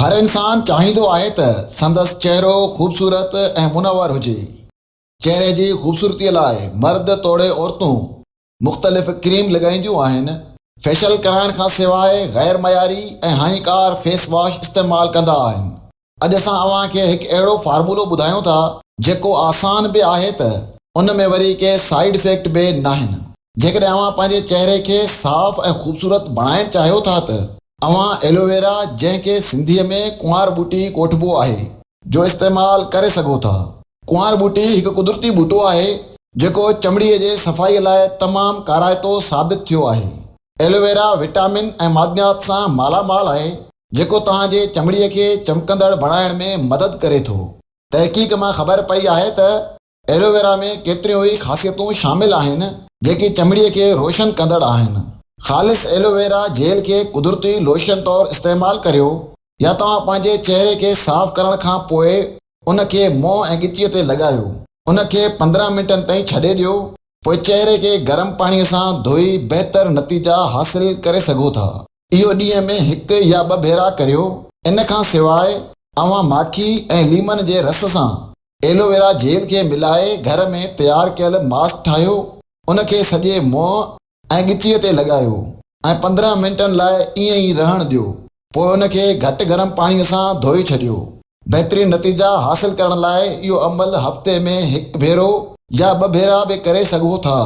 हर इंसान चाहींदो आहे त संदसि चेहरो ख़ूबसूरत ऐं मुनवर हुजे। चेहरे जी ख़ूबसूरतीअ लाइ मर्द तोड़े औरतूं मुख़्तलिफ़ क्रीम लॻाईंदियूं आहिनि। फेशियल कराइण खां सवाइ गैर मयारी ऐं हानिकार फेस वॉश इस्तेमालु कंदा आहिनि। अॼु असां अव्हांखे हिकु अहिड़ो फार्मूलो ॿुधायूं था जेको आसान बि आहे त उन में वरी के साइड इफेक्ट बि नाहिनि। जेकॾहिं अव्हां पंहिंजे चेहरे खे साफ़ ऐं ख़ूबसूरत बणाइणु चाहियो था त अव्हां एलोवेरा, जंहिंखे सिंधीअ में कुंवार ॿूटी कोठबो आहे, जो इस्तेमालु करे सघो था। कुंवार ॿूटी हिकु कुदरती ॿूटो आहे जेको चमड़ीअ जे सफ़ाईअ लाइ तमामु काराइतो साबित थियो आहे। एलोवेरा विटामिन ऐं मादनियात सां मालामाल आहे जेको तव्हांजे चमड़ीअ खे चमकंदड़ बणाइण में मदद करे थो। तहक़ीक़ मां ख़बर पई आहे त एलोवेरा में केतिरियूं ई ख़ासियतूं शामिल आहिनि जेकी चमड़ीअ खे रोशन कंदड़ आहिनि। ख़ालिस एलोवेरा जेल खे कुदरती लोशन तौरु इस्तेमालु करियो या तव्हां पंहिंजे चेहरे खे साफ़ करण खां पोइ उन खे मुंहुं ऐं गिचीअ ते लॻायो। उन खे 15 मिंटनि ताईं छॾे ॾियो, पोइ चेहरे खे गरम पाणीअ सां धोई बहितर नतीजा हासिल करे सघो था। इहो ॾींहं में 1 या 2 भेरा करियो। इन खां सवाइ अव्हां माखी ऐं लीमन जे रस सां एलोवेरा जेल खे मिलाए घर में तयारु कयल मास्क ठाहियो। उन खे सॼे मुंहुं ऐं गिचीअ ते लॻायो ऐं 15 मिंटनि लाइ ईअं ई रहण ॾियो। पोइ उन खे घटि गरम पाणीअ सां धोई छॾियो। बहितरीन नतीजा हासिल करण लाइ इहो अमल हफ़्ते में 1 भेरो या 2 भेरा बि करे सघो था।